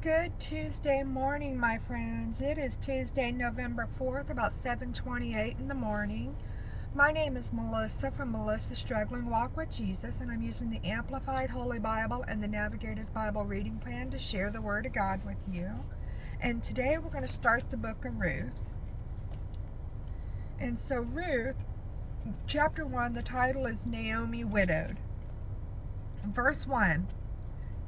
Good Tuesday morning, my friends. It is Tuesday, November 4th, about 7:28 in the morning. My name is Melissa from Melissa's Struggling Walk with Jesus, and I'm using the Amplified Holy Bible and the Navigator's Bible reading plan to share the Word of God with you. And today we're going to start the book of Ruth. And so Ruth, chapter 1, the title is Naomi Widowed. Verse 1.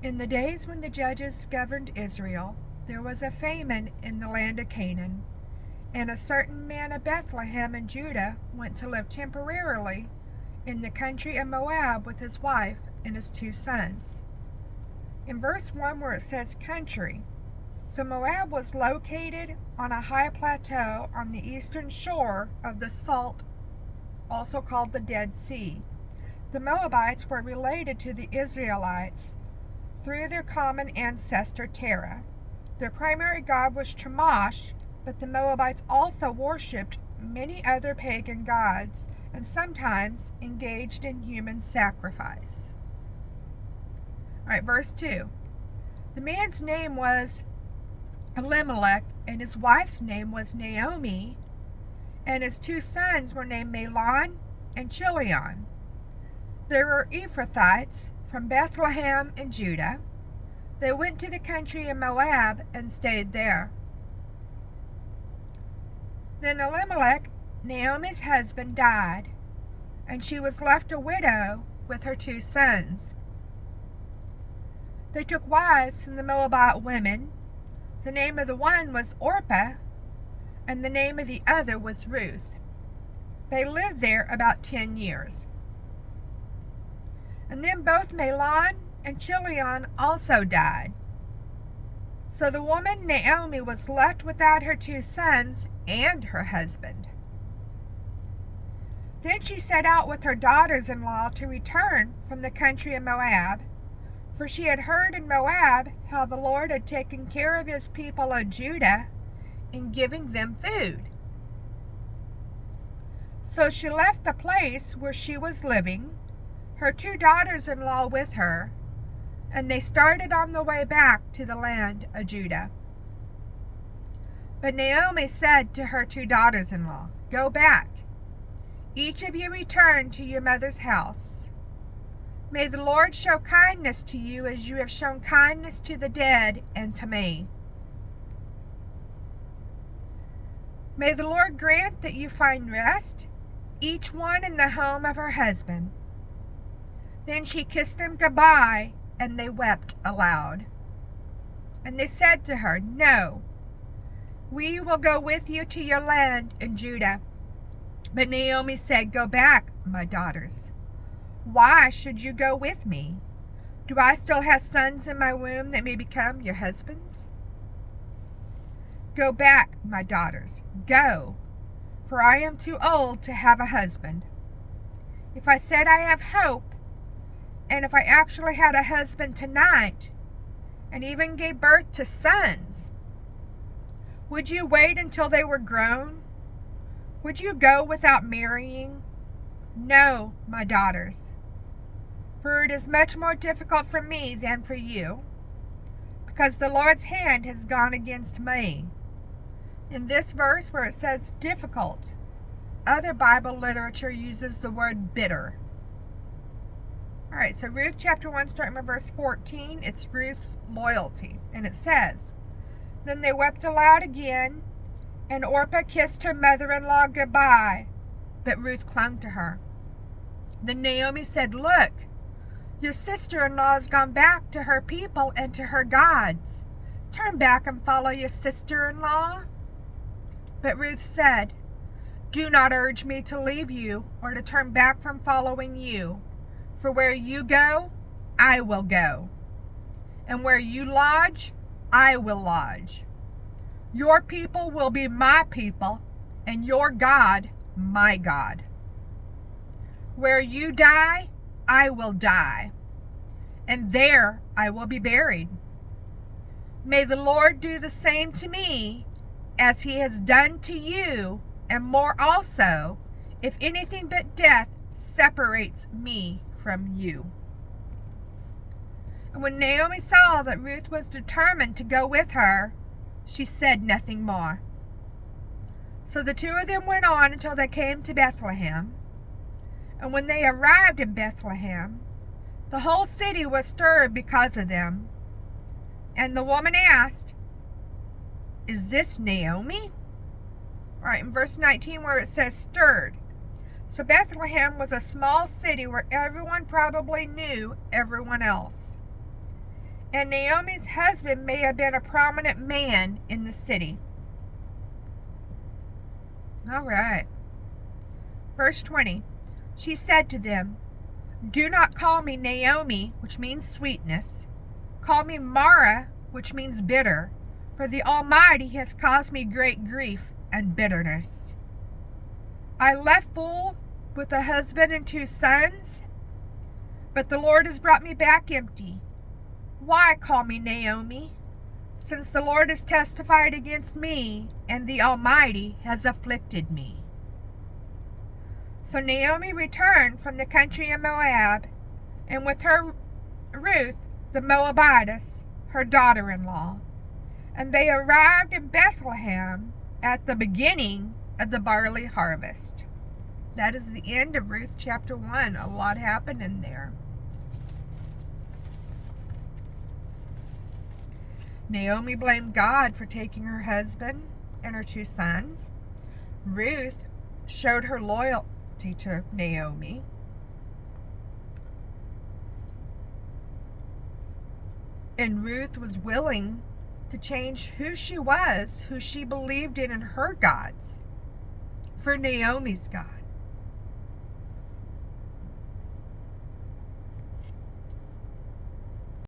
In the days when the judges governed Israel, there was a famine in the land of Canaan, and a certain man of Bethlehem in Judah went to live temporarily in the country of Moab with his wife and his 2 sons. In verse 1 where it says country, so Moab was located on a high plateau on the eastern shore of the Salt, also called the Dead Sea. The Moabites were related to the Israelites through their common ancestor Terah. Their primary god was Chemosh, but the Moabites also worshipped many other pagan gods and sometimes engaged in human sacrifice. Alright, verse 2. The man's name was Elimelech, and his wife's name was Naomi, and his 2 sons were named Mahlon and Chilion. They were Ephrathites from Bethlehem in Judah. They went to the country of Moab and stayed there. Then Elimelech, Naomi's husband, died, and she was left a widow with her 2 sons. They took wives from the Moabite women. The name of the one was Orpah, and the name of the other was Ruth. They lived there about 10 years. And then both Mahlon and Chilion also died. So the woman Naomi was left without her 2 sons and her husband. Then she set out with her daughters-in-law to return from the country of Moab, for she had heard in Moab how the Lord had taken care of his people of Judah in giving them food. So she left the place where she was living, her 2 daughters-in-law with her, and they started on the way back to the land of Judah. But Naomi said to her 2 daughters-in-law, "Go back, each of you return to your mother's house. May the Lord show kindness to you as you have shown kindness to the dead and to me. May the Lord grant that you find rest, each one in the home of her husband." Then she kissed them goodbye, and they wept aloud. And they said to her, "No, we will go with you to your land in Judah." But Naomi said, "Go back, my daughters. Why should you go with me? Do I still have sons in my womb that may become your husbands? Go back, my daughters, go, for I am too old to have a husband. If I said I have hope, and if I actually had a husband tonight, and even gave birth to sons, would you wait until they were grown? Would you go without marrying? No, my daughters, for it is much more difficult for me than for you, because the Lord's hand has gone against me." In this verse where it says difficult, other Bible literature uses the word bitter. Alright, so Ruth chapter 1, starting with verse 14, it's Ruth's loyalty. And it says, "Then they wept aloud again, and Orpah kissed her mother-in-law goodbye, but Ruth clung to her. Then Naomi said, 'Look, your sister-in-law has gone back to her people and to her gods. Turn back and follow your sister-in-law.' But Ruth said, 'Do not urge me to leave you or to turn back from following you. For where you go, I will go. And where you lodge, I will lodge. Your people will be my people, and your God, my God. Where you die, I will die, and there I will be buried. May the Lord do the same to me as he has done to you, and more also, if anything but death separates me from you.'" And when Naomi saw that Ruth was determined to go with her, she said nothing more. So the two of them went on until they came to Bethlehem. And when they arrived in Bethlehem, the whole city was stirred because of them. And the woman asked, "Is this Naomi?" Right, in verse 19 where it says stirred. So Bethlehem was a small city where everyone probably knew everyone else. And Naomi's husband may have been a prominent man in the city. All right. Verse 20. She said to them, "Do not call me Naomi," which means sweetness. "Call me Mara," which means bitter, for the Almighty has caused me great grief and bitterness. I left full with a husband and 2 sons, but the Lord has brought me back empty. Why call me Naomi, since the Lord has testified against me, and the Almighty has afflicted me?" So Naomi returned from the country of Moab, and with her Ruth the Moabitess, her daughter-in-law, and they arrived in Bethlehem at the beginning of the barley harvest. That is the end of Ruth chapter 1. A lot happened in there. Naomi blamed God for taking her husband and her 2 sons. Ruth showed her loyalty to Naomi. And Ruth was willing to change who she was, who she believed in her gods, for Naomi's God.